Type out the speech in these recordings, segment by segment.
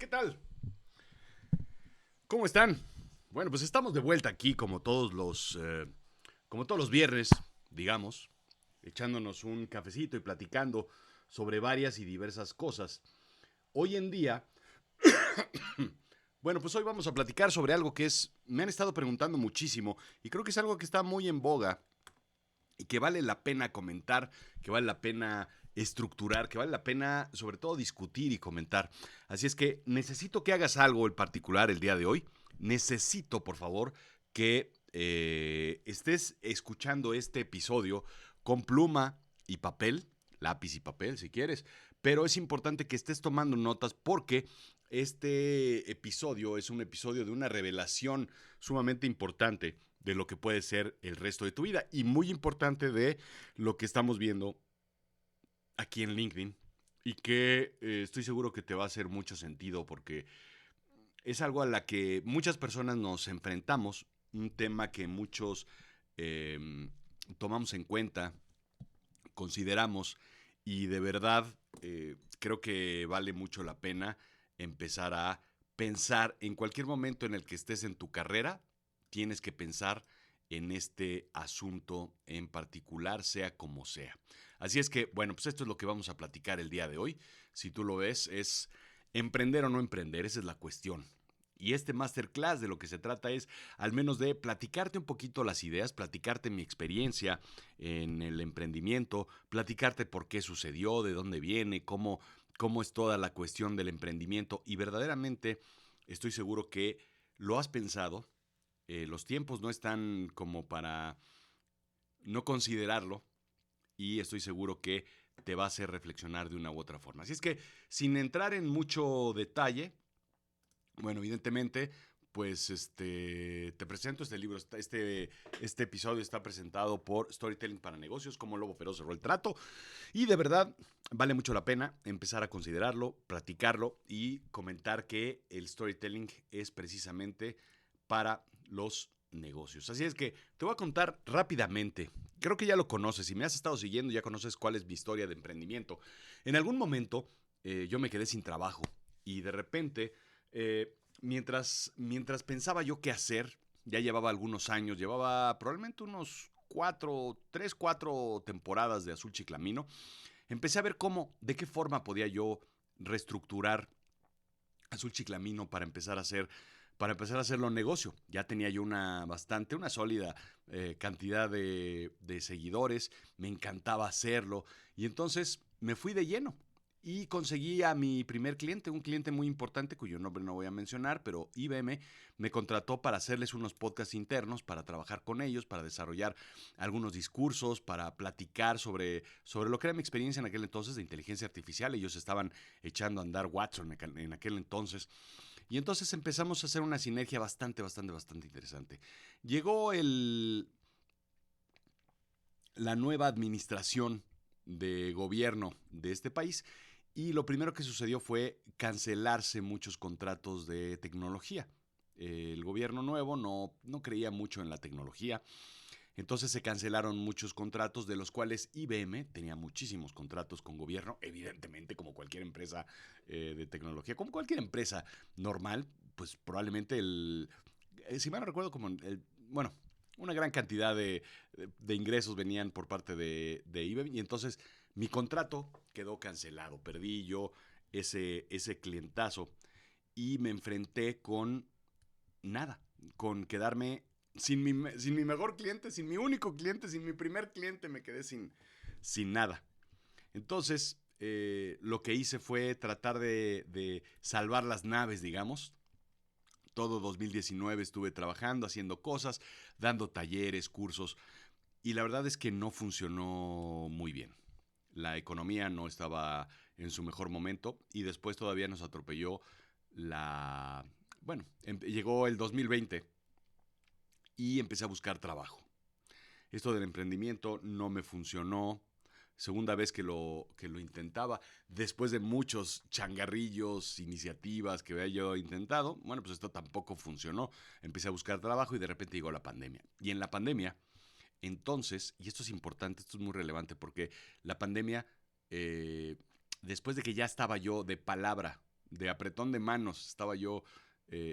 ¿Qué tal? ¿Cómo están? Bueno, pues estamos de vuelta aquí como todos los viernes, digamos, echándonos un cafecito y platicando sobre varias y diversas cosas. Hoy en día, bueno, pues hoy vamos a platicar sobre algo me han estado preguntando muchísimo y creo que es algo que está muy en boga y que vale la pena comentar, que vale la pena estructurar, que vale la pena sobre todo discutir y comentar. Así es que necesito que hagas algo en particular el día de hoy. Necesito, por favor, que estés escuchando este episodio con pluma y papel, lápiz y papel si quieres, pero es importante que estés tomando notas porque este episodio es un episodio de una revelación sumamente importante de lo que puede ser el resto de tu vida y muy importante de lo que estamos viendo aquí en LinkedIn y que estoy seguro que te va a hacer mucho sentido porque es algo a la que muchas personas nos enfrentamos, un tema que muchos eh, tomamos en cuenta, consideramos y de verdad creo que vale mucho la pena empezar a pensar en cualquier momento en el que estés en tu carrera, tienes que pensar en este asunto en particular, sea como sea. Así es que, bueno, pues esto es lo que vamos a platicar el día de hoy. Si tú lo ves, es emprender o no emprender, esa es la cuestión. Y este masterclass de lo que se trata es al menos de platicarte un poquito las ideas, platicarte mi experiencia en el emprendimiento, platicarte por qué sucedió, de dónde viene, cómo es toda la cuestión del emprendimiento. Y verdaderamente estoy seguro que lo has pensado, los tiempos no están como para no considerarlo y estoy seguro que te va a hacer reflexionar de una u otra forma. Así es que sin entrar en mucho detalle, bueno, evidentemente, pues te presento este libro. Este episodio está presentado por Storytelling para Negocios, como Lobo Feroz cerró el trato. Y de verdad, vale mucho la pena empezar a considerarlo, platicarlo y comentar que el storytelling es precisamente para los negocios. Así es que te voy a contar rápidamente. Creo que ya lo conoces. Si me has estado siguiendo, ya conoces cuál es mi historia de emprendimiento. En algún momento yo me quedé sin trabajo y de repente mientras pensaba yo qué hacer, ya llevaba algunos años, llevaba probablemente unos 4 temporadas de Azul Chiclamino, empecé a ver de qué forma podía yo reestructurar Azul Chiclamino para empezar a hacerlo negocio. Ya tenía yo una sólida cantidad de seguidores, me encantaba hacerlo y entonces me fui de lleno y conseguí a mi primer cliente, un cliente muy importante cuyo nombre no voy a mencionar, pero IBM me contrató para hacerles unos podcasts internos, para trabajar con ellos, para desarrollar algunos discursos, para platicar sobre lo que era mi experiencia en aquel entonces de inteligencia artificial. Ellos estaban echando a andar Watson en aquel entonces. Y entonces empezamos a hacer una sinergia bastante interesante. Llegó la nueva administración de gobierno de este país y lo primero que sucedió fue cancelarse muchos contratos de tecnología. El gobierno nuevo no creía mucho en la tecnología, entonces se cancelaron muchos contratos, de los cuales IBM tenía muchísimos contratos con gobierno, evidentemente como cualquier empresa de tecnología, como cualquier empresa normal, pues probablemente si mal no recuerdo, bueno, una gran cantidad de ingresos venían por parte de IBM y entonces mi contrato quedó cancelado, perdí yo ese clientazo y me enfrenté con nada, con quedarme sin mi mejor cliente, sin mi único cliente, sin mi primer cliente, me quedé sin nada. Entonces, lo que hice fue tratar de salvar las naves, digamos. Todo 2019 estuve trabajando, haciendo cosas, dando talleres, cursos, y la verdad es que no funcionó muy bien. La economía no estaba en su mejor momento y después todavía nos atropelló la... Bueno, llegó el 2020 y empecé a buscar trabajo. Esto del emprendimiento no me funcionó. Segunda vez que lo intentaba, después de muchos changarrillos, iniciativas que había yo intentado, bueno, pues esto tampoco funcionó. Empecé a buscar trabajo y de repente llegó la pandemia. Y en la pandemia, entonces, y esto es importante, esto es muy relevante, porque la pandemia, después de que ya estaba yo de palabra de apretón de manos, estaba yo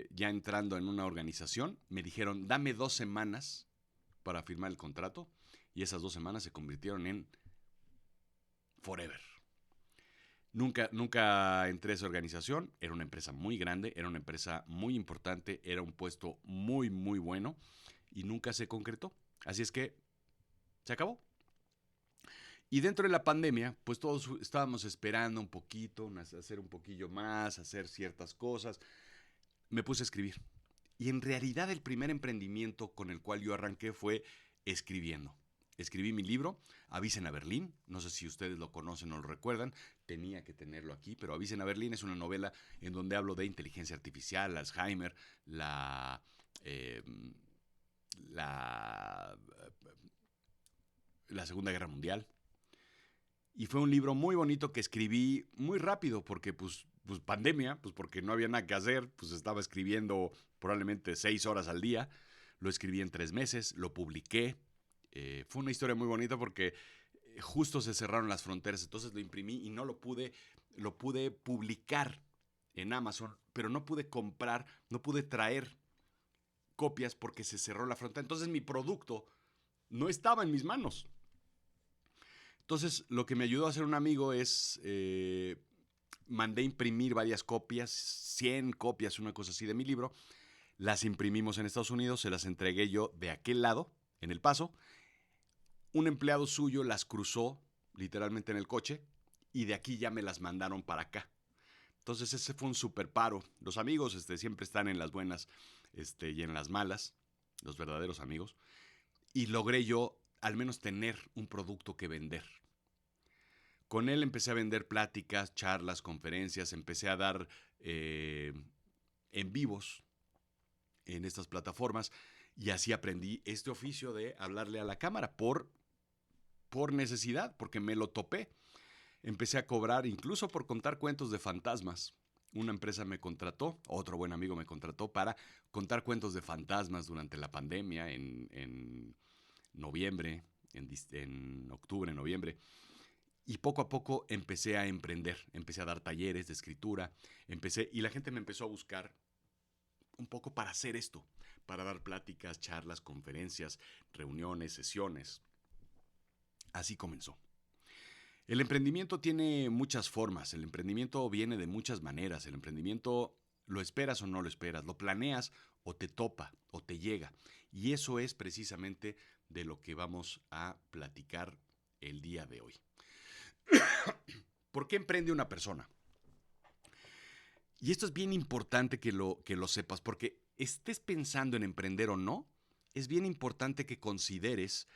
ya entrando en una organización. Me dijeron, dame 2 semanas para firmar el contrato. Y esas 2 semanas se convirtieron en forever. Nunca entré a esa organización. Era una empresa muy grande, era una empresa muy importante, era un puesto muy, muy bueno y nunca se concretó. Así es que se acabó. Y dentro de la pandemia, pues todos estábamos esperando un poquito, hacer un poquillo más, hacer ciertas cosas. Me puse a escribir. Y en realidad el primer emprendimiento con el cual yo arranqué fue escribiendo. Escribí mi libro, Avisen a Berlín. No sé si ustedes lo conocen o lo recuerdan. Tenía que tenerlo aquí, pero Avisen a Berlín es una novela en donde hablo de inteligencia artificial, Alzheimer, eh, la, la Segunda Guerra Mundial. Y fue un libro muy bonito que escribí muy rápido porque pues pandemia, pues porque no había nada que hacer, pues estaba escribiendo probablemente 6 horas al día. Lo escribí en 3 meses, lo publiqué. Fue una historia muy bonita porque justo se cerraron las fronteras, entonces lo imprimí y no lo pude publicar en Amazon, pero no pude comprar, no pude traer copias porque se cerró la frontera. Entonces mi producto no estaba en mis manos. Entonces lo que me ayudó a hacer un amigo es mandé imprimir varias copias, 100 copias, una cosa así de mi libro. Las imprimimos en Estados Unidos, se las entregué yo de aquel lado, en El Paso. Un empleado suyo las cruzó literalmente en el coche y de aquí ya me las mandaron para acá. Entonces ese fue un super paro. Los amigos siempre están en las buenas y en las malas, los verdaderos amigos. Y logré yo al menos tener un producto que vender. Con él empecé a vender pláticas, charlas, conferencias, empecé a dar en vivos en estas plataformas y así aprendí este oficio de hablarle a la cámara por necesidad, porque me lo topé. Empecé a cobrar incluso por contar cuentos de fantasmas. Una empresa me contrató, otro buen amigo me contrató para contar cuentos de fantasmas durante la pandemia en noviembre, en octubre, noviembre. Y poco a poco empecé a emprender, empecé a dar talleres de escritura, y la gente me empezó a buscar un poco para hacer esto, para dar pláticas, charlas, conferencias, reuniones, sesiones. Así comenzó. El emprendimiento tiene muchas formas, el emprendimiento viene de muchas maneras, el emprendimiento lo esperas o no lo esperas, lo planeas o te topa o te llega. Y eso es precisamente de lo que vamos a platicar el día de hoy. ¿Por qué emprende una persona? Y esto es bien importante que lo sepas, porque estés pensando en emprender o no, es bien importante que consideres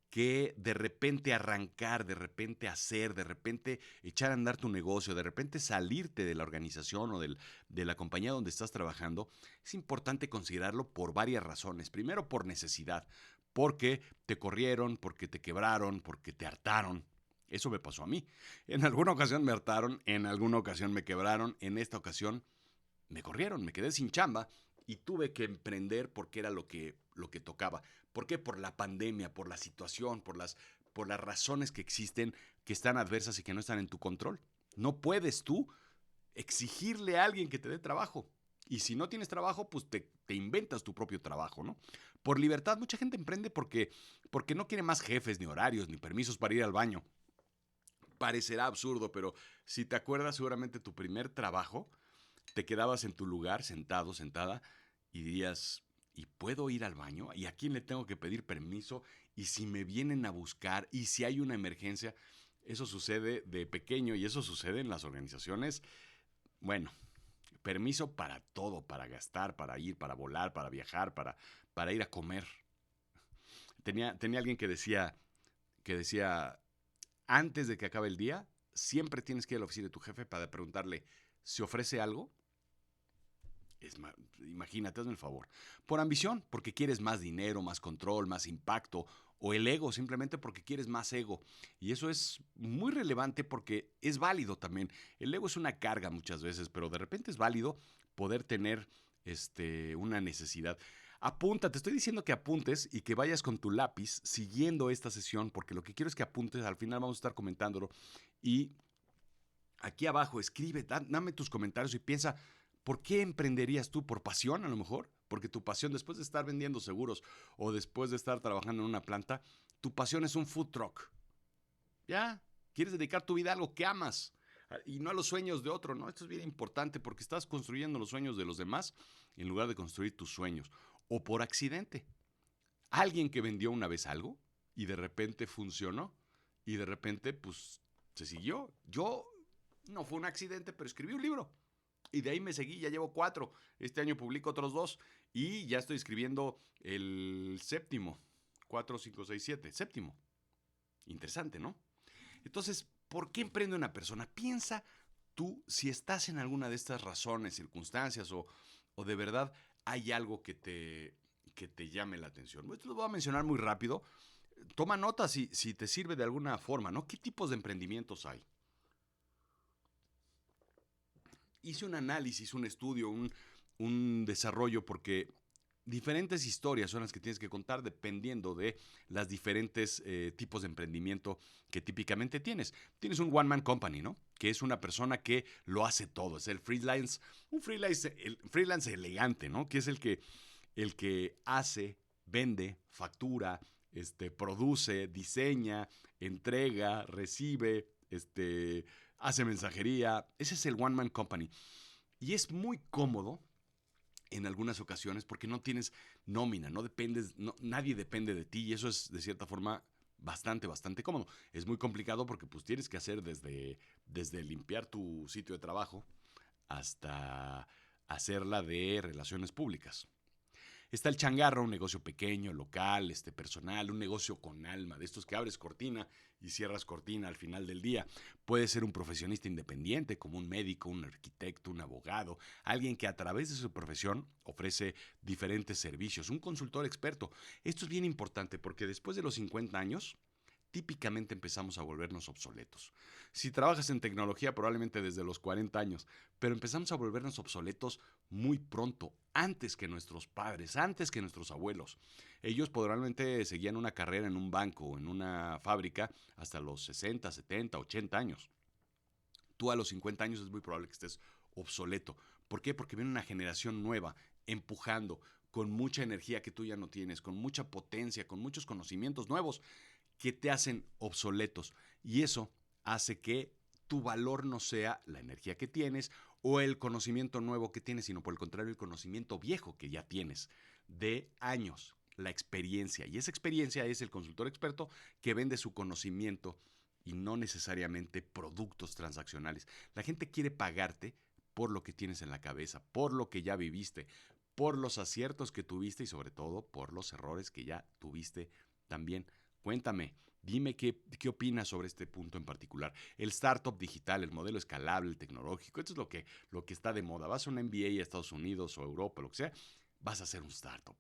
que de repente arrancar, de repente hacer, de repente echar a andar tu negocio, de repente salirte de la organización o de la compañía donde estás trabajando, es importante considerarlo por varias razones. Primero, por necesidad, porque te corrieron, porque te quebraron, porque te hartaron. Eso me pasó a mí. En alguna ocasión me hartaron, en alguna ocasión me quebraron, en esta ocasión me corrieron, me quedé sin chamba y tuve que emprender porque era lo que tocaba. ¿Por qué? Por la pandemia, por la situación, por las razones que existen, que están adversas y que no están en tu control. No puedes tú exigirle a alguien que te dé trabajo. Y si no tienes trabajo, pues te inventas tu propio trabajo, ¿no? Por libertad, mucha gente emprende porque no quiere más jefes, ni horarios, ni permisos para ir al baño. Parecerá absurdo, pero si te acuerdas, seguramente tu primer trabajo, te quedabas en tu lugar, sentado, sentada, y dirías, ¿y puedo ir al baño? ¿Y a quién le tengo que pedir permiso? ¿Y si me vienen a buscar? ¿Y si hay una emergencia? Eso sucede de pequeño y eso sucede en las organizaciones. Bueno, permiso para todo, para gastar, para ir, para volar, para viajar, para ir a comer. Tenía alguien que decía, antes de que acabe el día, siempre tienes que ir a la oficina de tu jefe para preguntarle, ¿se ofrece algo? Imagínate, hazme el favor. Por ambición, porque quieres más dinero, más control, más impacto, o el ego, simplemente porque quieres más ego. Y eso es muy relevante porque es válido también. El ego es una carga muchas veces, pero de repente es válido poder tener una necesidad. Apunta, te estoy diciendo que apuntes y que vayas con tu lápiz siguiendo esta sesión, porque lo que quiero es que apuntes, al final vamos a estar comentándolo y aquí abajo, escribe, dame tus comentarios y piensa, ¿por qué emprenderías tú? ¿Por pasión a lo mejor? Porque tu pasión, después de estar vendiendo seguros o después de estar trabajando en una planta, tu pasión es un food truck. ¿Ya? ¿Quieres dedicar tu vida a algo que amas? Y no a los sueños de otro, ¿no? Esto es bien importante porque estás construyendo los sueños de los demás en lugar de construir tus sueños. O por accidente. Alguien que vendió una vez algo y de repente funcionó y de repente pues se siguió. Yo no fue un accidente, pero escribí un libro y de ahí me seguí, ya llevo 4. Este año publico otros 2 y ya estoy escribiendo el séptimo. 4, 5, 6, 7. Séptimo. Interesante, ¿no? Entonces, ¿por qué emprende una persona? Piensa tú si estás en alguna de estas razones, circunstancias o de verdad hay algo que te llame la atención. Esto lo voy a mencionar muy rápido. Toma nota si te sirve de alguna forma, ¿no? ¿Qué tipos de emprendimientos hay? Hice un análisis, un estudio, un desarrollo, porque diferentes historias son las que tienes que contar dependiendo de las diferentes tipos de emprendimiento que típicamente tienes. Tienes un one man company, ¿no? Que es una persona que lo hace todo. Es el freelance, el freelance elegante, ¿no? Que es el que hace, vende, factura, produce, diseña, entrega, recibe, hace mensajería. Ese es el one man company. Y es muy cómodo en algunas ocasiones porque no tienes nómina, no dependes, nadie depende de ti y eso es de cierta forma bastante cómodo. Es muy complicado porque pues tienes que hacer desde limpiar tu sitio de trabajo hasta hacerla de relaciones públicas. Está el changarro, un negocio pequeño, local, personal, un negocio con alma, de estos que abres cortina y cierras cortina al final del día. Puede ser un profesionista independiente, como un médico, un arquitecto, un abogado, alguien que a través de su profesión ofrece diferentes servicios, un consultor experto. Esto es bien importante porque después de los 50 años, típicamente empezamos a volvernos obsoletos. Si trabajas en tecnología, probablemente desde los 40 años, pero empezamos a volvernos obsoletos muy pronto, antes que nuestros padres, antes que nuestros abuelos. Ellos probablemente seguían una carrera en un banco o en una fábrica hasta los 60, 70, 80 años. Tú a los 50 años es muy probable que estés obsoleto. ¿Por qué? Porque viene una generación nueva empujando con mucha energía que tú ya no tienes, con mucha potencia, con muchos conocimientos nuevos que te hacen obsoletos. Y eso hace que tu valor no sea la energía que tienes o el conocimiento nuevo que tienes, sino por el contrario, el conocimiento viejo que ya tienes de años, la experiencia. Y esa experiencia es el consultor experto que vende su conocimiento y no necesariamente productos transaccionales. La gente quiere pagarte por lo que tienes en la cabeza, por lo que ya viviste, por los aciertos que tuviste y sobre todo por los errores que ya tuviste también. Cuéntame, dime qué opinas sobre este punto en particular. El startup digital, el modelo escalable, el tecnológico, esto es lo que está de moda. Vas a un MBA a Estados Unidos o Europa, lo que sea, vas a hacer un startup.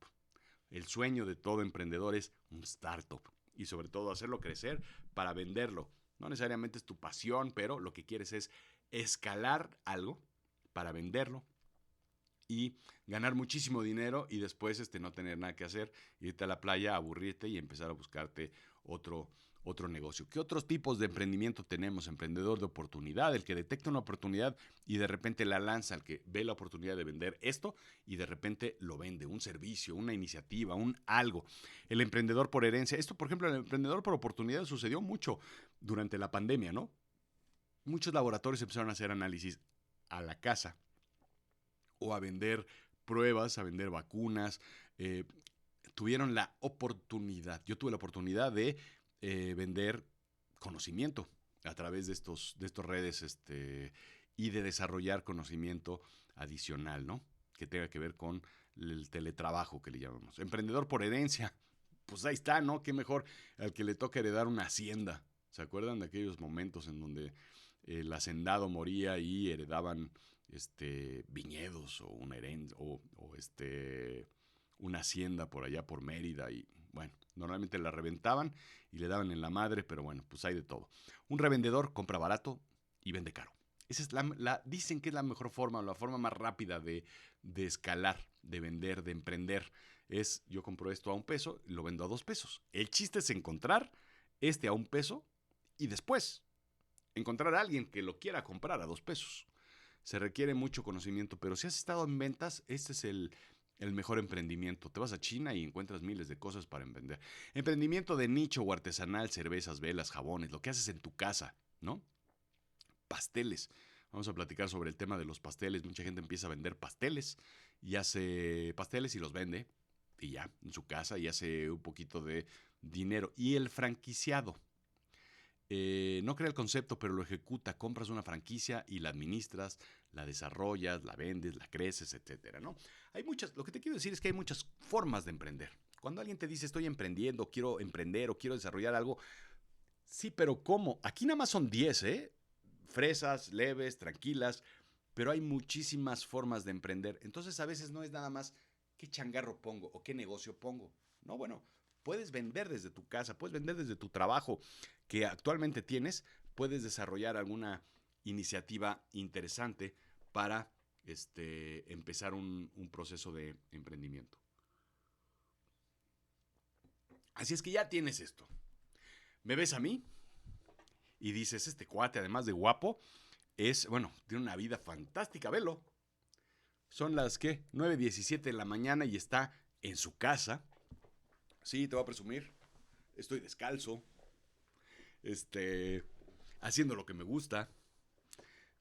El sueño de todo emprendedor es un startup y sobre todo hacerlo crecer para venderlo. No necesariamente es tu pasión, pero lo que quieres es escalar algo para venderlo y ganar muchísimo dinero y después no tener nada que hacer, irte a la playa, aburrirte y empezar a buscarte otro negocio. ¿Qué otros tipos de emprendimiento tenemos? Emprendedor de oportunidad, el que detecta una oportunidad y de repente la lanza, el que ve la oportunidad de vender esto y de repente lo vende, un servicio, una iniciativa, un algo. El emprendedor por herencia, esto por ejemplo, el emprendedor por oportunidad sucedió mucho durante la pandemia, ¿no? Muchos laboratorios empezaron a hacer análisis a la casa o a vender pruebas, a vender vacunas. eh, Tuvieron la oportunidad, yo tuve la oportunidad de vender conocimiento a través de estos redes y de desarrollar conocimiento adicional, ¿no? Que tenga que ver con el teletrabajo que le llamamos. Emprendedor por herencia, pues ahí está, ¿no? Qué mejor al que le toca heredar una hacienda. ¿Se acuerdan de aquellos momentos en donde el hacendado moría y heredaban viñedos o una herencia una hacienda por allá por Mérida y bueno, normalmente la reventaban y le daban en la madre, pero bueno, pues hay de todo. Un revendedor compra barato y vende caro. Esa es dicen que es la mejor forma, la forma más rápida de escalar, de vender, de emprender. Es yo compro esto a $1 y lo vendo a $2. El chiste es encontrar a $1 y después encontrar a alguien que lo quiera comprar a 2 pesos. Se requiere mucho conocimiento, pero si has estado en ventas, este es el mejor emprendimiento. Te vas a China y encuentras miles de cosas para emprender. Emprendimiento de nicho o artesanal, cervezas, velas, jabones, lo que haces en tu casa, ¿no? Pasteles. Vamos a platicar sobre el tema de los pasteles. Mucha gente empieza a vender pasteles y hace pasteles y los vende y ya, en su casa, y hace un poquito de dinero. Y el franquiciado. No crea el concepto, pero lo ejecuta. Compras una franquicia y la administras, la desarrollas, la vendes, la creces, etcétera, ¿no? Hay muchas, lo que te quiero decir es que hay muchas formas de emprender. Cuando alguien te dice estoy emprendiendo, quiero emprender o quiero desarrollar algo, sí, pero ¿cómo? Aquí nada más son 10, ¿eh? Fresas, leves, tranquilas, pero hay muchísimas formas de emprender. Entonces a veces no es nada más qué changarro pongo o qué negocio pongo. No, bueno, puedes vender desde tu casa, puedes vender desde tu trabajo que actualmente tienes, puedes desarrollar alguna iniciativa interesante para empezar un proceso de emprendimiento. Así es que ya tienes esto. ¿Me ves a mí? Y dices, este cuate, además de guapo, bueno, tiene una vida fantástica, velo. Son las, ¿qué? 9:17 de la mañana y está en su casa. Sí, te voy a presumir. Estoy descalzo. Haciendo lo que me gusta.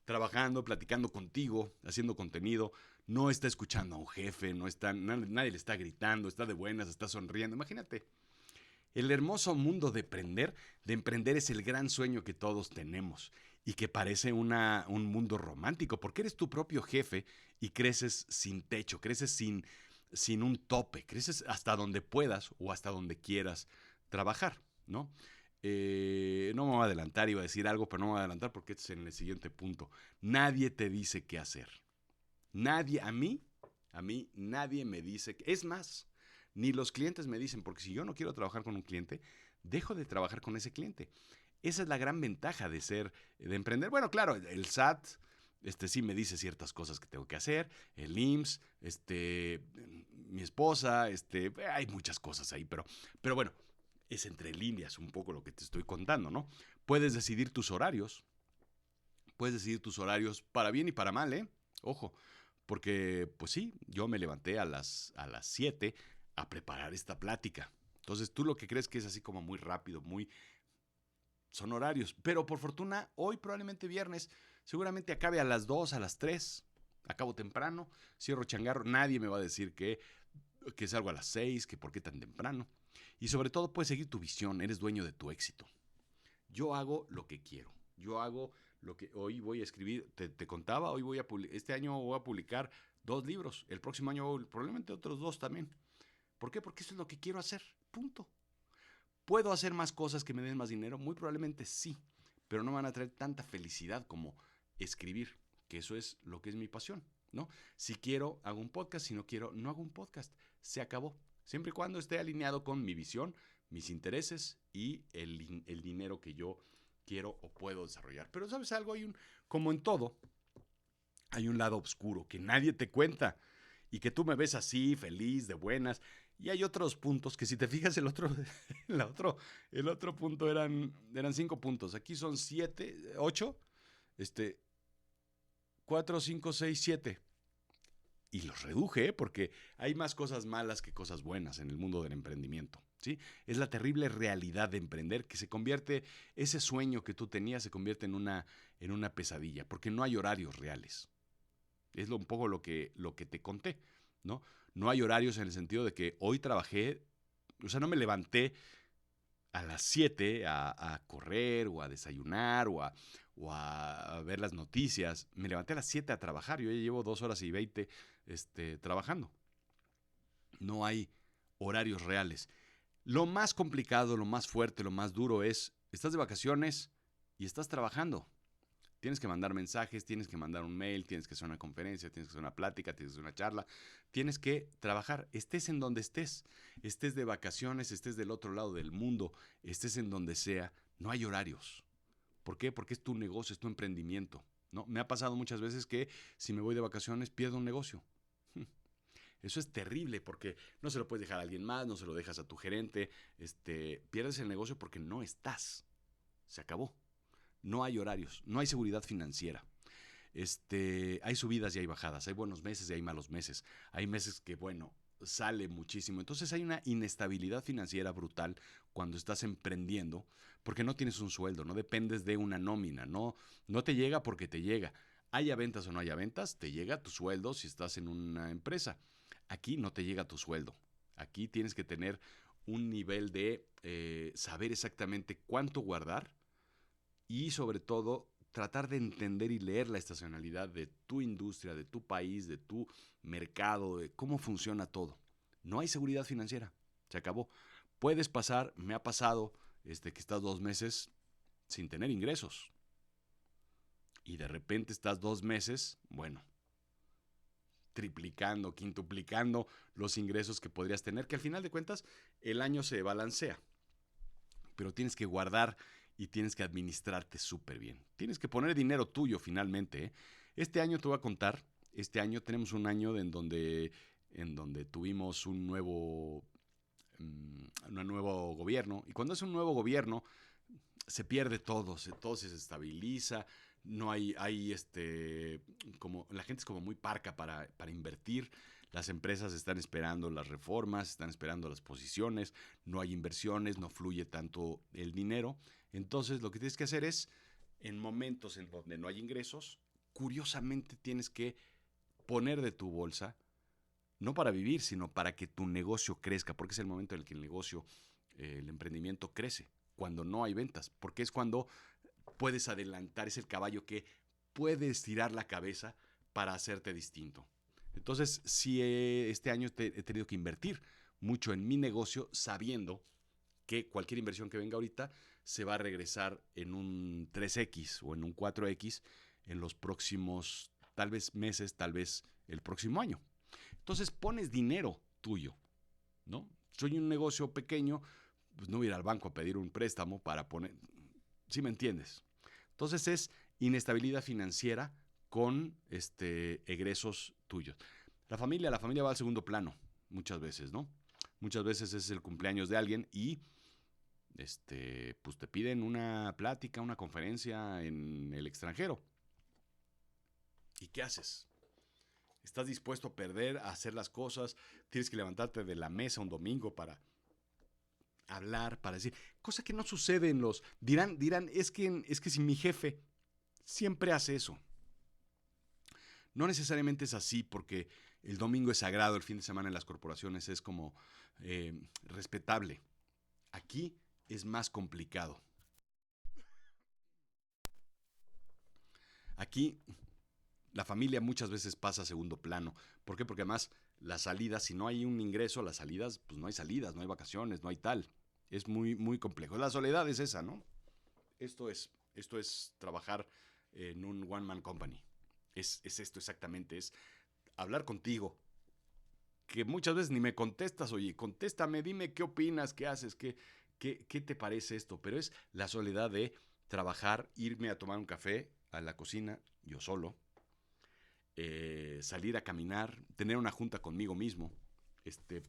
Trabajando, platicando contigo, haciendo contenido. No está escuchando a un jefe, nadie le está gritando, está de buenas, está sonriendo. Imagínate. El hermoso mundo de emprender es el gran sueño que todos tenemos y que parece un mundo romántico, porque eres tu propio jefe y creces sin techo, creces sin un tope, creces hasta donde puedas o hasta donde quieras trabajar, ¿no? No me voy a adelantar, iba a decir algo, pero no me voy a adelantar porque este es en el siguiente punto. Nadie te dice qué hacer. Nadie, a mí nadie me dice, es más, ni los clientes me dicen, porque si yo no quiero trabajar con un cliente, dejo de trabajar con ese cliente. Esa es la gran ventaja de emprender. Bueno, claro, el SAT, sí me dice ciertas cosas que tengo que hacer, el IMSS, mi esposa, hay muchas cosas ahí, pero bueno, es entre líneas un poco lo que te estoy contando, ¿no? Puedes decidir tus horarios para bien y para mal, ¿eh? Ojo, porque pues sí, yo me levanté a las 7 a preparar esta plática. Entonces tú lo que crees que es así como muy rápido, son horarios. Pero por fortuna, hoy probablemente viernes, seguramente acabe a las 2, a las 3. Acabo temprano, cierro changarro. Nadie me va a decir que salgo a las 6, que por qué tan temprano. Y sobre todo puedes seguir tu visión, eres dueño de tu éxito. Yo hago lo que quiero. Yo hago lo que hoy voy a escribir. Te contaba, este año voy a publicar 2 libros. El próximo año probablemente otros 2 también. ¿Por qué? Porque eso es lo que quiero hacer. Punto. ¿Puedo hacer más cosas que me den más dinero? Muy probablemente sí, pero no me van a traer tanta felicidad como escribir, que eso es lo que es mi pasión, ¿no? Si quiero, hago un podcast, si no quiero, no hago un podcast. Se acabó. Siempre y cuando esté alineado con mi visión, mis intereses y el dinero que yo quiero o puedo desarrollar. Pero ¿sabes algo? Como en todo, hay un lado oscuro que nadie te cuenta y que tú me ves así, feliz, de buenas. Y hay otros puntos que si te fijas el otro punto eran 5 puntos. Aquí son 7, 8, 4, 5, 6, 7. Y los reduje, porque hay más cosas malas que cosas buenas en el mundo del emprendimiento, ¿sí? Es la terrible realidad de emprender que ese sueño que tú tenías se convierte en una pesadilla, porque no hay horarios reales. Es un poco lo que te conté, ¿no? No hay horarios en el sentido de que hoy trabajé, o sea, no me levanté a las 7 a correr o a desayunar o a ver las noticias. Me levanté a las 7 a trabajar. Yo ya llevo 2 horas y 20 trabajando. No hay horarios reales. Lo más complicado, lo más fuerte, lo más duro es, estás de vacaciones y estás trabajando. Tienes que mandar mensajes, tienes que mandar un mail, tienes que hacer una conferencia, tienes que hacer una plática, tienes que hacer una charla. Tienes que trabajar, estés en donde estés de vacaciones, estés del otro lado del mundo, estés en donde sea, no hay horarios. ¿Por qué? Porque es tu negocio, es tu emprendimiento, ¿no? Me ha pasado muchas veces que si me voy de vacaciones pierdo un negocio. Eso es terrible porque no se lo puedes dejar a alguien más, no se lo dejas a tu gerente, pierdes el negocio porque no estás. Se acabó. No hay horarios, no hay seguridad financiera. Hay subidas y hay bajadas, hay buenos meses y hay malos meses. Hay meses que, bueno, sale muchísimo. Entonces hay una inestabilidad financiera brutal cuando estás emprendiendo porque no tienes un sueldo, no dependes de una nómina, no te llega porque te llega. Haya ventas o no haya ventas, te llega tu sueldo si estás en una empresa. Aquí no te llega tu sueldo. Aquí tienes que tener un nivel de saber exactamente cuánto guardar y sobre todo tratar de entender y leer la estacionalidad de tu industria, de tu país, de tu mercado, de cómo funciona todo. No hay seguridad financiera, se acabó. Puedes pasar, me ha pasado, que estás 2 meses sin tener ingresos y de repente estás 2 meses, bueno, triplicando, quintuplicando los ingresos que podrías tener, que al final de cuentas el año se balancea, pero tienes que guardar y tienes que administrarte súper bien. Tienes que poner dinero tuyo finalmente. ¿Eh? Este año te voy a contar, este año tenemos un año en donde tuvimos un nuevo gobierno, y cuando es un nuevo gobierno se pierde todo se desestabiliza, no como la gente es como muy parca para invertir, las empresas están esperando las reformas, están esperando las posiciones, no hay inversiones, no fluye tanto el dinero. Entonces lo que tienes que hacer es, en momentos en donde no hay ingresos, curiosamente tienes que poner de tu bolsa, no para vivir, sino para que tu negocio crezca, porque es el momento en el que el negocio, el emprendimiento crece, cuando no hay ventas, porque es cuando puedes adelantar, es el caballo que puede estirar la cabeza para hacerte distinto. Entonces, sí, este año he tenido que invertir mucho en mi negocio sabiendo que cualquier inversión que venga ahorita se va a regresar en un 3X o en un 4X en los próximos, tal vez meses, tal vez el próximo año. Entonces pones dinero tuyo, ¿no? Soy un negocio pequeño, pues no voy a ir al banco a pedir un préstamo para poner, ¿sí me entiendes? Entonces es inestabilidad financiera con egresos tuyos. La familia va al segundo plano, muchas veces, ¿no? Muchas veces es el cumpleaños de alguien y pues te piden una plática, una conferencia en el extranjero. ¿Y qué haces? ¿Estás dispuesto a perder, a hacer las cosas? Tienes que levantarte de la mesa un domingo para hablar, para decir, cosa que no sucede en los... Dirán, es que si mi jefe siempre hace eso. No necesariamente es así, porque el domingo es sagrado, el fin de semana en las corporaciones es como respetable. Aquí es más complicado. Aquí la familia muchas veces pasa a segundo plano. ¿Por qué? Porque además las salidas, si no hay un ingreso, las salidas, pues no hay salidas, no hay vacaciones, no hay tal. Es muy, muy complejo. La soledad es esa, ¿no? Esto es trabajar en un one man company. Es esto exactamente, es hablar contigo, que muchas veces ni me contestas, oye, contéstame, dime qué opinas, qué haces, qué te parece esto, pero es la soledad de trabajar, irme a tomar un café a la cocina, yo solo, salir a caminar, tener una junta conmigo mismo,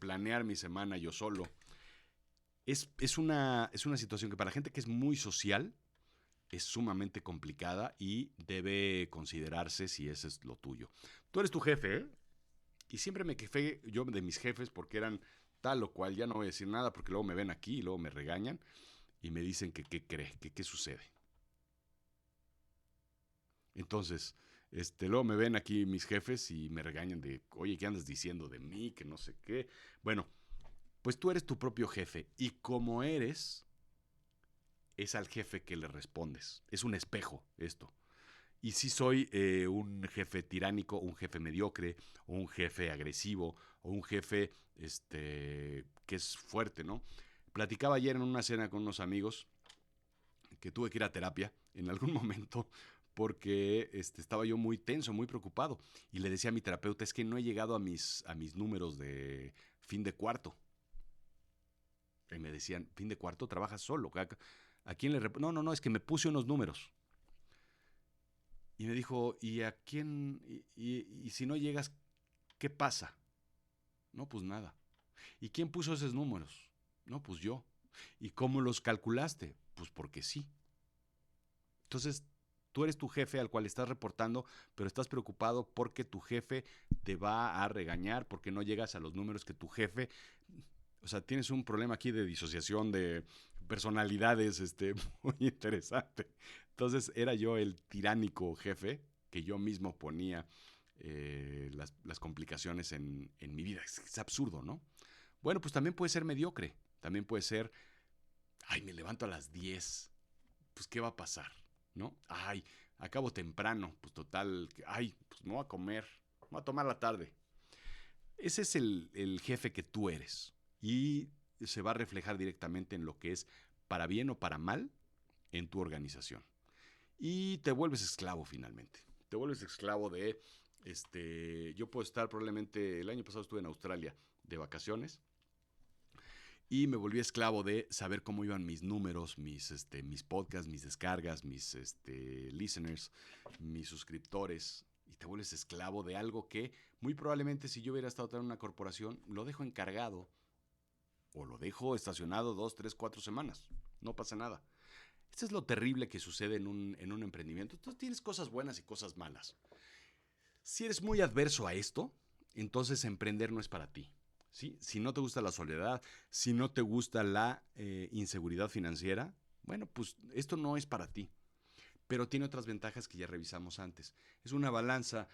planear mi semana yo solo. Es una situación que para la gente que es muy social es sumamente complicada y debe considerarse si ese es lo tuyo. Tú eres tu jefe, ¿eh? Y siempre me quejé yo de mis jefes porque eran tal o cual, ya no voy a decir nada porque luego me ven aquí y luego me regañan y me dicen que qué cree, que qué sucede. Entonces, luego me ven aquí mis jefes y me regañan de, oye, ¿qué andas diciendo de mí? Que no sé qué. Bueno, pues tú eres tu propio jefe y como eres, es al jefe que le respondes. Es un espejo esto. Y si soy un jefe tiránico, un jefe mediocre, o un jefe agresivo, o un jefe que es fuerte, ¿no? Platicaba ayer en una cena con unos amigos que tuve que ir a terapia en algún momento porque estaba yo muy tenso, muy preocupado. Y le decía a mi terapeuta, es que no he llegado a mis números de fin de cuarto. Y me decían, fin de cuarto, trabajas solo. ¿A quién le... No, no, no, es que me puse unos números. Y me dijo, ¿y a quién? Y si no llegas, ¿qué pasa? No, pues nada. ¿Y quién puso esos números? No, pues yo. ¿Y cómo los calculaste? Pues porque sí. Entonces, tú eres tu jefe al cual estás reportando, pero estás preocupado porque tu jefe te va a regañar, porque no llegas a los números que tu jefe... O sea, tienes un problema aquí de disociación de personalidades muy interesante. Entonces, era yo el tiránico jefe que yo mismo ponía las complicaciones en mi vida. Es absurdo, ¿no? Bueno, pues también puede ser mediocre. También puede ser, ay, me levanto a las 10. Pues, ¿qué va a pasar? ¿No? Ay, acabo temprano. Pues total, ay, pues me voy a comer. Me voy a tomar la tarde. Ese es el jefe que tú eres. Y se va a reflejar directamente en lo que es para bien o para mal en tu organización. Y te vuelves esclavo finalmente. Te vuelves esclavo de, yo puedo estar probablemente, el año pasado estuve en Australia de vacaciones y me volví esclavo de saber cómo iban mis números, mis podcasts, mis descargas, mis listeners, mis suscriptores. Y te vuelves esclavo de algo que muy probablemente si yo hubiera estado en una corporación, lo dejo encargado o lo dejo estacionado 2, 3, 4 semanas. No pasa nada. Esto es lo terrible que sucede en un emprendimiento. Entonces tienes cosas buenas y cosas malas. Si eres muy adverso a esto, entonces emprender no es para ti. ¿Sí? Si no te gusta la soledad, si no te gusta la inseguridad financiera, bueno, pues esto no es para ti. Pero tiene otras ventajas que ya revisamos antes. Es una balanza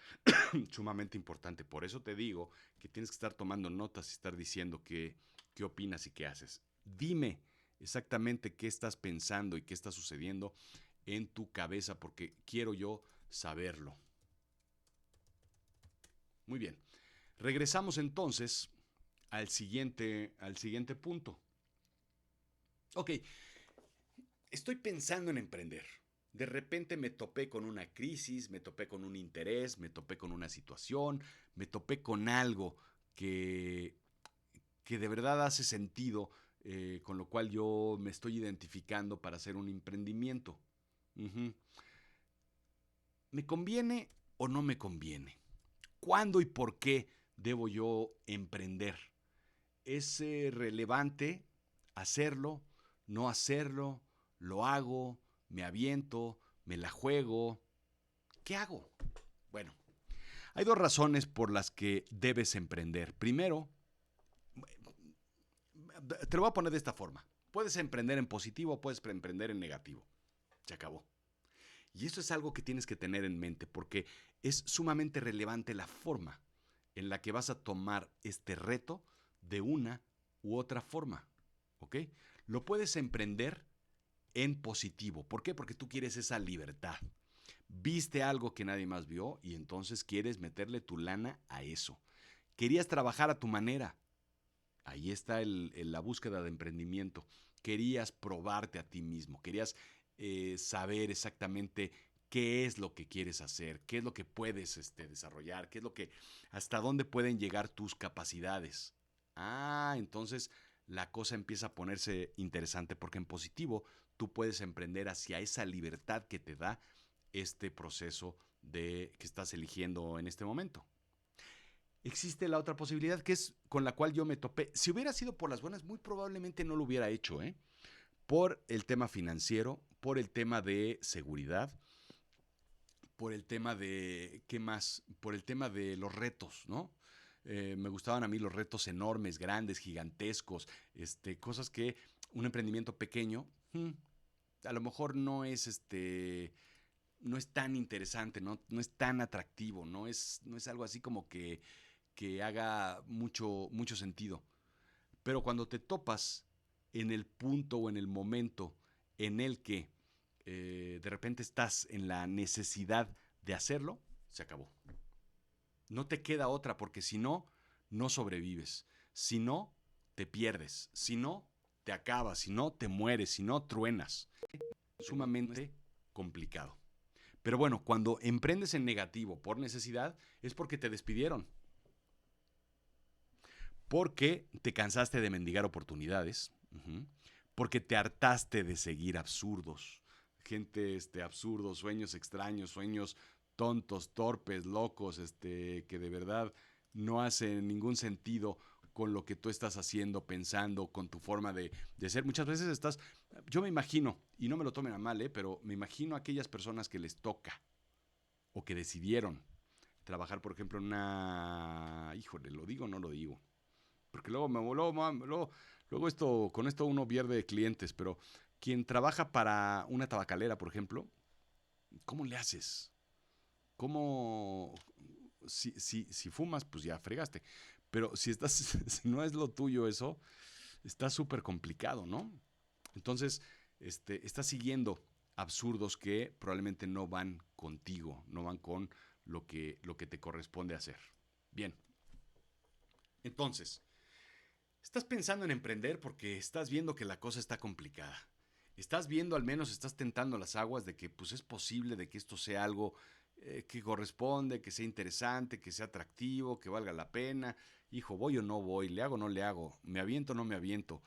sumamente importante. Por eso te digo que tienes que estar tomando notas y estar diciendo qué opinas y qué haces. Dime exactamente qué estás pensando y qué está sucediendo en tu cabeza, porque quiero yo saberlo. Muy bien. Regresamos entonces al siguiente punto. Ok, estoy pensando en emprender. De repente me topé con una crisis, me topé con un interés, me topé con una situación, me topé con algo que de verdad hace sentido, con lo cual yo me estoy identificando para hacer un emprendimiento. Ujú. ¿Me conviene o no me conviene? ¿Cuándo y por qué debo yo emprender? ¿Es relevante hacerlo, no hacerlo? ¿Lo hago? ¿Me aviento? ¿Me la juego? ¿Qué hago? Bueno, hay dos razones por las que debes emprender. Primero, te lo voy a poner de esta forma. Puedes emprender en positivo o puedes emprender en negativo. Se acabó. Y eso es algo que tienes que tener en mente porque es sumamente relevante la forma en la que vas a tomar este reto de una u otra forma. ¿Ok? Lo puedes emprender en positivo. ¿Por qué? Porque tú quieres esa libertad. Viste algo que nadie más vio y entonces quieres meterle tu lana a eso. Querías trabajar a tu manera. Ahí está la búsqueda de emprendimiento. Querías probarte a ti mismo. Querías saber exactamente qué es lo que quieres hacer, qué es lo que puedes desarrollar, qué es lo que, hasta dónde pueden llegar tus capacidades. Entonces la cosa empieza a ponerse interesante porque en positivo tú puedes emprender hacia esa libertad que te da este proceso que estás eligiendo en este momento. Existe la otra posibilidad que es con la cual yo me topé. Si hubiera sido por las buenas, muy probablemente no lo hubiera hecho, ¿eh? Por el tema financiero, por el tema de seguridad, por el tema de, ¿qué más? Por el tema de los retos, ¿no? Me gustaban a mí los retos enormes, grandes, gigantescos, cosas que un emprendimiento pequeño, a lo mejor no es tan interesante, no es tan atractivo, no es algo así como que haga mucho sentido. Pero cuando te topas en el punto o en el momento en el que de repente estás en la necesidad de hacerlo, se acabó. No te queda otra porque si no, no sobrevives. Si no, te pierdes. Si no, te acabas. Si no, te mueres. Si no, truenas. Sumamente complicado. Pero bueno, cuando emprendes en negativo por necesidad, es porque te despidieron. Porque te cansaste de mendigar oportunidades. Porque te hartaste de seguir absurdos. Gente absurdos, sueños extraños, sueños tontos, torpes, locos, que de verdad no hacen ningún sentido con lo que tú estás haciendo, pensando, con tu forma de ser. Muchas veces yo me imagino, y no me lo tomen a mal, pero me imagino a aquellas personas que les toca o que decidieron trabajar, por ejemplo, en híjole, ¿lo digo o no lo digo? Porque luego con esto uno pierde clientes, pero quien trabaja para una tabacalera, por ejemplo, ¿cómo le haces? ¿Cómo? Si fumas, pues ya fregaste. Pero si no es lo tuyo eso, está súper complicado, ¿no? Entonces, estás siguiendo absurdos que probablemente no van contigo, no van con lo que te corresponde hacer. Bien. Entonces, estás pensando en emprender porque estás viendo que la cosa está complicada. Estás viendo, al menos estás tentando las aguas de que pues es posible de que esto sea algo que corresponde, que sea interesante, que sea atractivo, que valga la pena. Hijo, voy o no voy, le hago o no le hago, me aviento o no me aviento.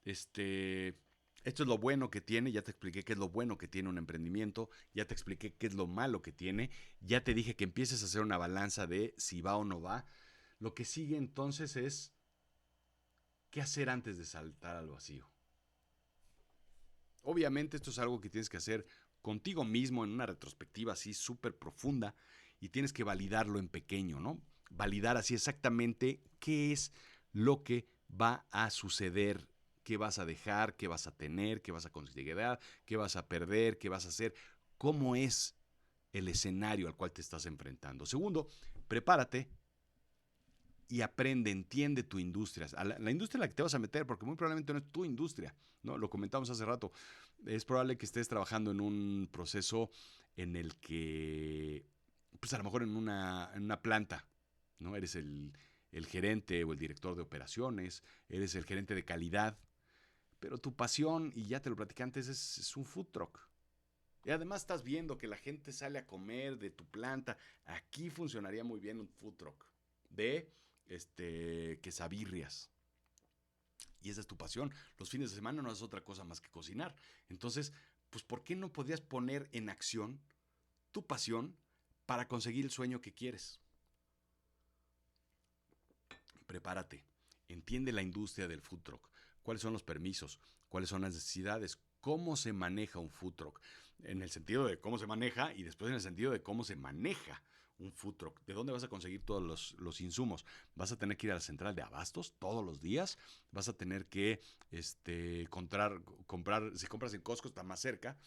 Esto es lo bueno que tiene, ya te expliqué qué es lo bueno que tiene un emprendimiento, ya te expliqué qué es lo malo que tiene, ya te dije que empieces a hacer una balanza de si va o no va. Lo que sigue entonces es qué hacer antes de saltar al vacío. Obviamente esto es algo que tienes que hacer contigo mismo en una retrospectiva así súper profunda y tienes que validarlo en pequeño, ¿no? Validar así exactamente qué es lo que va a suceder, qué vas a dejar, qué vas a tener, qué vas a considerar, qué vas a perder, qué vas a hacer, cómo es el escenario al cual te estás enfrentando. Segundo, prepárate y aprende, entiende tu industria, la industria en la que te vas a meter, porque muy probablemente no es tu industria, ¿no? Lo comentamos hace rato. Es probable que estés trabajando en un proceso en el que, pues a lo mejor en una planta, ¿no? Eres el gerente o el director de operaciones, eres el gerente de calidad, pero tu pasión, y ya te lo platicé antes, es un food truck. Y además estás viendo que la gente sale a comer de tu planta. Aquí funcionaría muy bien un food truck de quesabirrias. Y esa es tu pasión. Los fines de semana no es otra cosa más que cocinar. Entonces, pues, ¿por qué no podrías poner en acción tu pasión para conseguir el sueño que quieres? Prepárate. Entiende la industria del food truck. ¿Cuáles son los permisos? ¿Cuáles son las necesidades? ¿Cómo se maneja un food truck? En el sentido de cómo se maneja y después en el sentido de cómo se maneja un food truck. ¿De dónde vas a conseguir todos los insumos? ¿Vas a tener que ir a la central de abastos todos los días? ¿Vas a tener que comprar, si compras en Costco está más cerca,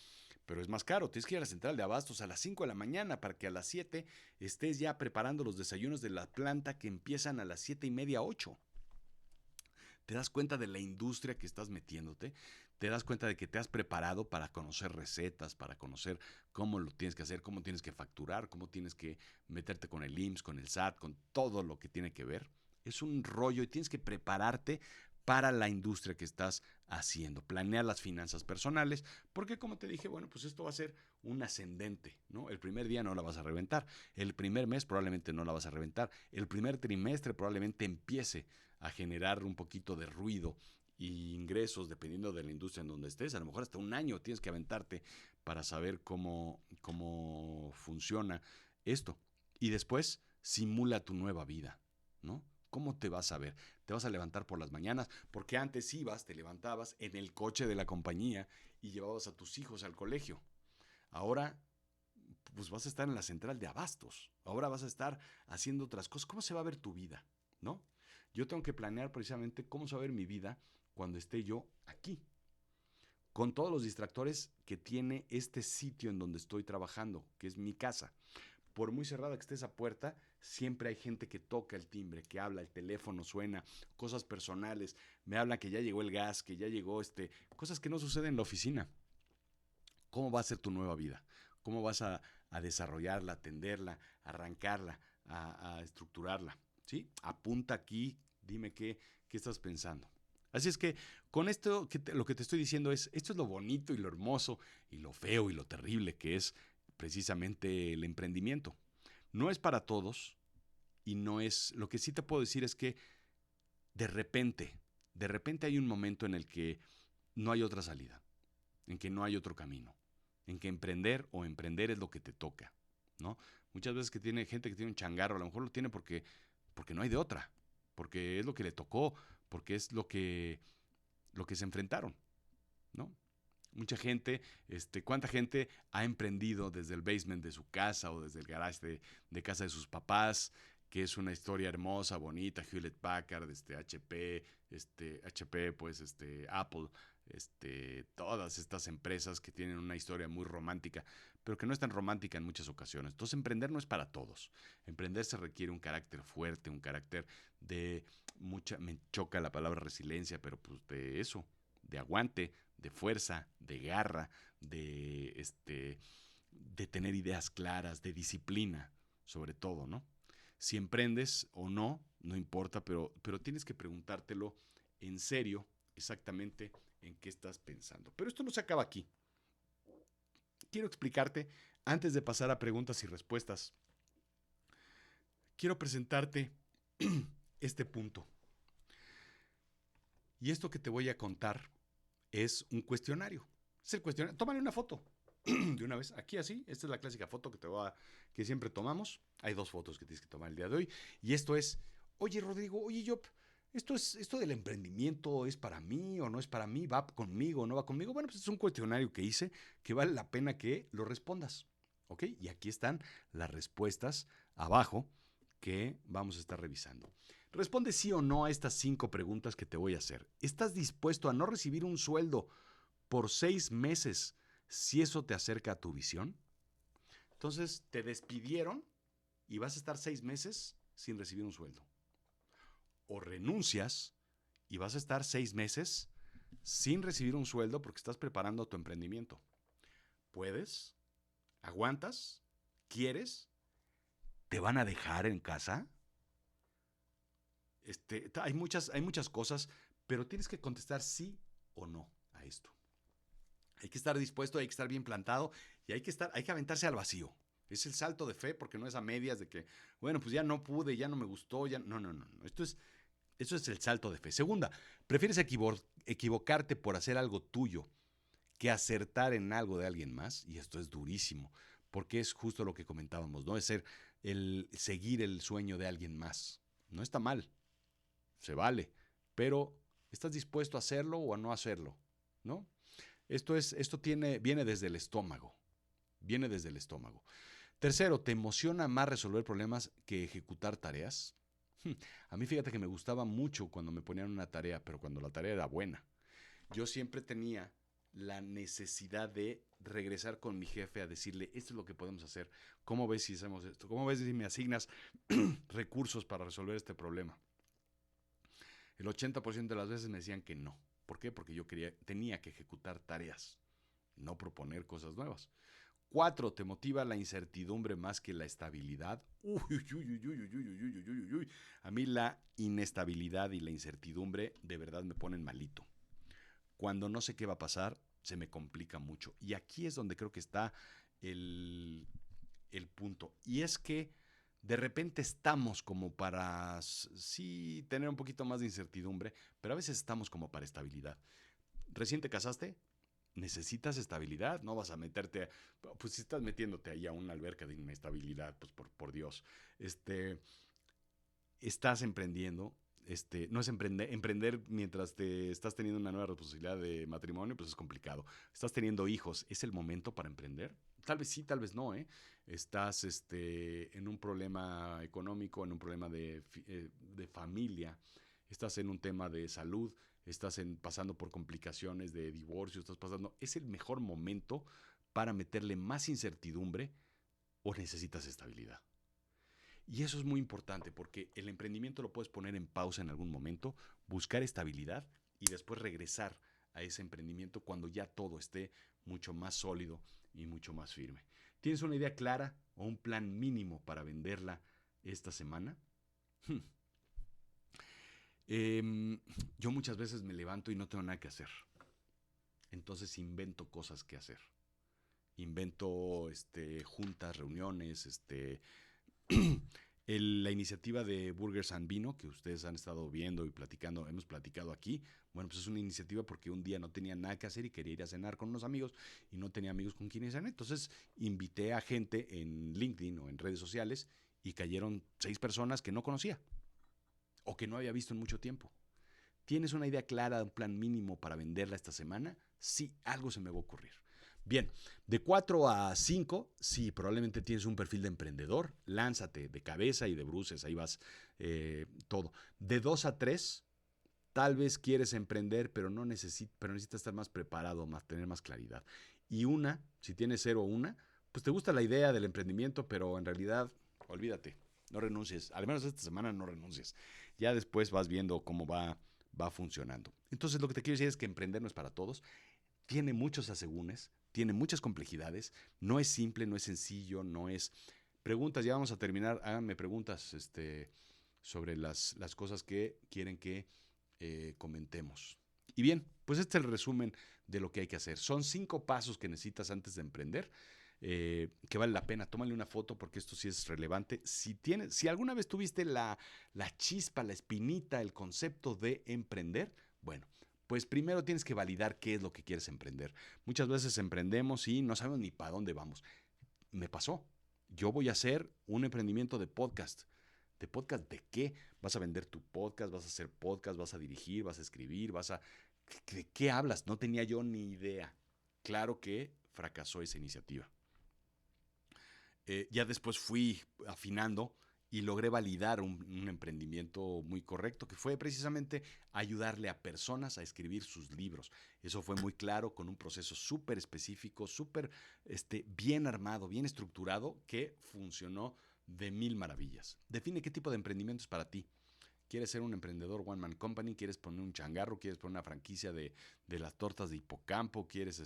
pero es más caro? Tienes que ir a la central de abastos a las 5 de la mañana para que a las 7 estés ya preparando los desayunos de la planta que empiezan a las 7:30, 8. Te das cuenta de la industria que estás metiéndote, te das cuenta de que te has preparado para conocer recetas, para conocer cómo lo tienes que hacer, cómo tienes que facturar, cómo tienes que meterte con el IMSS, con el SAT, con todo lo que tiene que ver. Es un rollo y tienes que prepararte para la industria que estás haciendo, planear las finanzas personales, porque como te dije, bueno, pues esto va a ser un ascendente, ¿no? El primer día no la vas a reventar, el primer mes probablemente no la vas a reventar, el primer trimestre probablemente empiece a generar un poquito de ruido y ingresos dependiendo de la industria en donde estés. A lo mejor hasta un año tienes que aventarte para saber cómo funciona esto. Y después simula tu nueva vida, ¿no? ¿Cómo te vas a ver? Te vas a levantar por las mañanas, porque antes te levantabas en el coche de la compañía y llevabas a tus hijos al colegio. Ahora, pues vas a estar en la central de abastos. Ahora vas a estar haciendo otras cosas. ¿Cómo se va a ver tu vida? ¿No? Yo tengo que planear precisamente cómo se va a ver mi vida cuando esté yo aquí, con todos los distractores que tiene este sitio en donde estoy trabajando, que es mi casa. Por muy cerrada que esté esa puerta, siempre hay gente que toca el timbre, que habla, el teléfono suena, cosas personales, me hablan que ya llegó el gas, que ya llegó cosas que no suceden en la oficina. ¿Cómo va a ser tu nueva vida? ¿Cómo vas a desarrollarla, atenderla, arrancarla, a estructurarla? ¿Sí? Apunta aquí, dime qué estás pensando. Así es que con esto lo que te estoy diciendo esto es lo bonito y lo hermoso y lo feo y lo terrible que es precisamente el emprendimiento. No es para todos y no es, lo que sí te puedo decir es que de repente hay un momento en el que no hay otra salida, en que no hay otro camino, en que emprender es lo que te toca, ¿no? Muchas veces que tiene gente que tiene un changarro, a lo mejor lo tiene porque no hay de otra. porque es lo que le tocó, porque es lo que se enfrentaron, ¿no? Mucha gente, ¿cuánta gente ha emprendido desde el basement de su casa o desde el garage de casa de sus papás? Que es una historia hermosa, bonita, Hewlett Packard, HP, pues, Apple, todas estas empresas que tienen una historia muy romántica, pero que no es tan romántica en muchas ocasiones. Entonces, emprender no es para todos. Emprender se requiere un carácter fuerte, un carácter de me choca la palabra resiliencia, pero pues de eso, de aguante, de fuerza, de garra, de tener ideas claras, de disciplina, sobre todo, ¿no? Si emprendes o no, no importa, pero tienes que preguntártelo en serio exactamente en qué estás pensando. Pero esto no se acaba aquí. Quiero explicarte, antes de pasar a preguntas y respuestas, quiero presentarte este punto. Y esto que te voy a contar es un cuestionario. Es el cuestionario. Tómale una foto de una vez. Aquí así. Esta es la clásica foto que siempre tomamos. Hay 2 fotos que tienes que tomar el día de hoy. Y esto es, oye Rodrigo, oye Job, esto del emprendimiento es para mí o no es para mí, va conmigo o no va conmigo. Bueno, pues es un cuestionario que hice que vale la pena que lo respondas. ¿Ok? Y aquí están las respuestas abajo que vamos a estar revisando. Responde sí o no a estas 5 preguntas que te voy a hacer. ¿Estás dispuesto a no recibir un sueldo por 6 meses si eso te acerca a tu visión? Entonces, te despidieron y vas a estar 6 meses sin recibir un sueldo. O renuncias y vas a estar 6 meses sin recibir un sueldo porque estás preparando tu emprendimiento. ¿Puedes? ¿Aguantas? ¿Quieres? ¿Te van a dejar en casa? Hay muchas cosas, pero tienes que contestar sí o no a esto. Hay que estar dispuesto, hay que estar bien plantado y hay que aventarse al vacío. Es el salto de fe porque no es a medias de que, bueno, pues ya no pude, ya no me gustó, ya no, no, no, no. Eso es el salto de fe. Segunda, ¿prefieres equivocarte por hacer algo tuyo que acertar en algo de alguien más? Y esto es durísimo, porque es justo lo que comentábamos, ¿no? Es el seguir el sueño de alguien más. No está mal, se vale, pero ¿estás dispuesto a hacerlo o a no hacerlo? ¿No? Viene desde el estómago. Viene desde el estómago. Tercero, ¿te emociona más resolver problemas que ejecutar tareas? A mí fíjate que me gustaba mucho cuando me ponían una tarea, pero cuando la tarea era buena. Yo siempre tenía la necesidad de regresar con mi jefe a decirle, esto es lo que podemos hacer, ¿cómo ves si hacemos esto? ¿Cómo ves si me asignas recursos para resolver este problema? El 80% de las veces me decían que no. ¿Por qué? Porque yo tenía que ejecutar tareas, no proponer cosas nuevas. 4, ¿te motiva la incertidumbre más que la estabilidad? Uy, uy, uy, uy, uy, uy, uy, uy, uy, uy. A mí la inestabilidad y la incertidumbre de verdad me ponen malito. Cuando no sé qué va a pasar, se me complica mucho. Y aquí es donde creo que está el punto. Y es que de repente estamos como para, sí, tener un poquito más de incertidumbre, pero a veces estamos como para estabilidad. ¿Recién te casaste? Necesitas estabilidad, no vas a meterte, pues si estás metiéndote ahí a una alberca de inestabilidad, pues por Dios, estás emprendiendo, no es emprender mientras te estás teniendo una nueva responsabilidad de matrimonio, pues es complicado. Estás teniendo hijos, ¿es el momento para emprender? Tal vez sí, tal vez no, ¿eh? Estás en un problema económico, en un problema de familia, estás en un tema de salud, pasando por complicaciones de divorcio, ¿es el mejor momento para meterle más incertidumbre o necesitas estabilidad? Y eso es muy importante porque el emprendimiento lo puedes poner en pausa en algún momento, buscar estabilidad y después regresar a ese emprendimiento cuando ya todo esté mucho más sólido y mucho más firme. ¿Tienes una idea clara o un plan mínimo para venderla esta semana? Yo muchas veces me levanto y no tengo nada que hacer. Entonces invento cosas que hacer. Invento juntas, reuniones, la iniciativa de Burgers and Vino, que ustedes han estado viendo y platicando, hemos platicado aquí, bueno, pues es una iniciativa porque un día no tenía nada que hacer y quería ir a cenar con unos amigos y no tenía amigos con quienes cenar. Entonces invité a gente en LinkedIn o en redes sociales y cayeron 6 personas que no conocía. o que no había visto en mucho tiempo. ¿Tienes una idea clara de un plan mínimo para venderla esta semana? Sí, algo se me va a ocurrir. Bien, de 4 a 5, sí, probablemente tienes un perfil de emprendedor. Lánzate de cabeza y de bruces, ahí vas todo. De 2 a 3, tal vez quieres emprender, pero necesitas estar más preparado, tener más claridad. Y si tienes 0 o 1, pues te gusta la idea del emprendimiento, pero en realidad, olvídate, no renuncies. Al menos esta semana no renuncies. Ya después vas viendo cómo va funcionando. Entonces lo que te quiero decir es que emprender no es para todos. Tiene muchos asegúnes, tiene muchas complejidades, no es simple, no es sencillo, no es... Preguntas, ya vamos a terminar, háganme preguntas sobre las cosas que quieren que comentemos. Y bien, pues este es el resumen de lo que hay que hacer. Son 5 pasos que necesitas antes de emprender, que vale la pena. Tómale una foto porque esto sí es relevante. Si alguna vez tuviste la chispa, la espinita, el concepto de emprender, bueno, pues primero tienes que validar qué es lo que quieres emprender. Muchas veces emprendemos y no sabemos ni para dónde vamos. Me pasó. Yo voy a hacer un emprendimiento de podcast. ¿De podcast de qué? ¿Vas a vender tu podcast? ¿Vas a hacer podcast? ¿Vas a dirigir? ¿Vas a escribir? ¿De qué hablas? No tenía yo ni idea. Claro que fracasó esa iniciativa. Ya después fui afinando y logré validar un emprendimiento muy correcto, que fue precisamente ayudarle a personas a escribir sus libros. Eso fue muy claro, con un proceso súper específico, súper bien armado, bien estructurado, que funcionó de mil maravillas. Define qué tipo de emprendimiento es para ti. ¿Quieres ser un emprendedor one man company? ¿Quieres poner un changarro? ¿Quieres poner una franquicia de las tortas de Hipocampo? ¿Quieres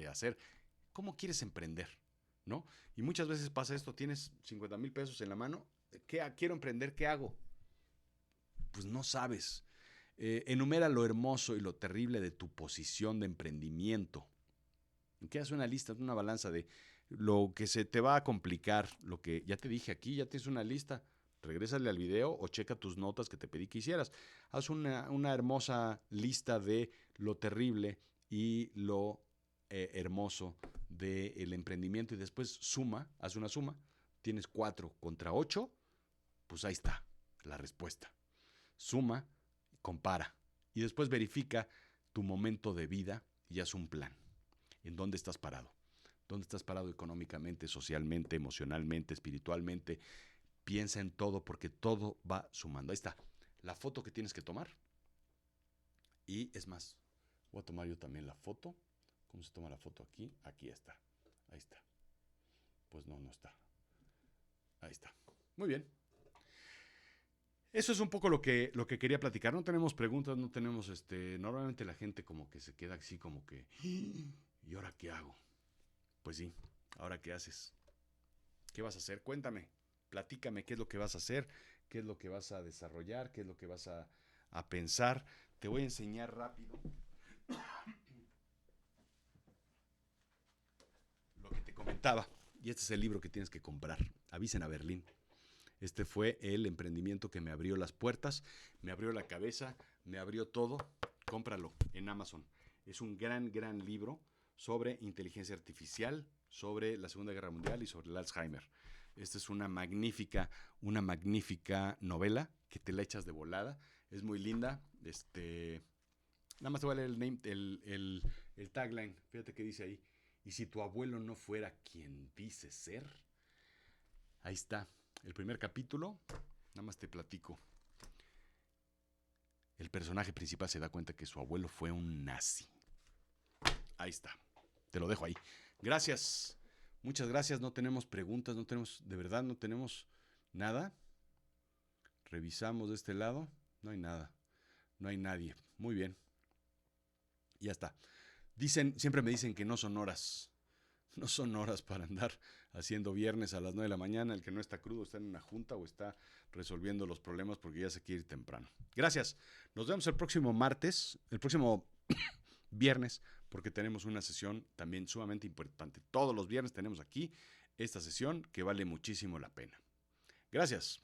hacer? ¿Cómo quieres emprender? ¿No? Y muchas veces pasa esto, tienes 50,000 pesos en la mano, quiero emprender, ¿qué hago? Pues no sabes. Enumera lo hermoso y lo terrible de tu posición de emprendimiento. ¿Qué haces una lista, una balanza de lo que se te va a complicar? Lo que ya te dije aquí, ya tienes una lista. Regrésale al video o checa tus notas que te pedí que hicieras. Haz una hermosa lista de lo terrible y lo hermoso del emprendimiento y después haz una suma. Tienes 4 contra 8, pues ahí está la respuesta. Suma, compara y después verifica tu momento de vida y haz un plan. ¿En dónde estás parado? ¿Dónde estás parado económicamente, socialmente, emocionalmente, espiritualmente? Piensa en todo porque todo va sumando. Ahí está la foto que tienes que tomar. Y es más, voy a tomar yo también la foto. ¿Cómo se toma la foto aquí? Aquí está. Ahí está. Pues no está. Ahí está. Muy bien. Eso es un poco lo que quería platicar. No tenemos preguntas, no tenemos normalmente la gente como que se queda así como que ¿y ahora qué hago? Pues sí, ¿ahora qué haces? ¿Qué vas a hacer? Cuéntame, platícame qué es lo que vas a hacer, qué es lo que vas a desarrollar, qué es lo que vas a pensar. Te voy a enseñar rápido lo que te comentaba. Y este es el libro que tienes que comprar. Avisen a Berlín. Este fue el emprendimiento que me abrió las puertas, me abrió la cabeza, me abrió todo. Cómpralo en Amazon. Es un gran, gran libro sobre inteligencia artificial, sobre la Segunda Guerra Mundial y sobre el Alzheimer. Esta es una magnífica novela que te la echas de volada. Es muy linda. Nada más te voy a leer el tagline. Fíjate qué dice ahí. Y si tu abuelo no fuera quien dice ser. Ahí está. El primer capítulo. Nada más te platico. El personaje principal se da cuenta que su abuelo fue un nazi. Ahí está. Te lo dejo ahí. Gracias. Muchas gracias. No tenemos preguntas. De verdad, no tenemos nada. Revisamos de este lado. No hay nada. No hay nadie. Muy bien. Ya está. Siempre me dicen que no son horas. No son horas para andar haciendo viernes a las 9 de la mañana. El que no está crudo está en una junta o está resolviendo los problemas porque ya se quiere ir temprano. Gracias. Nos vemos el próximo martes, el próximo viernes, porque tenemos una sesión también sumamente importante. Todos los viernes tenemos aquí esta sesión que vale muchísimo la pena. Gracias.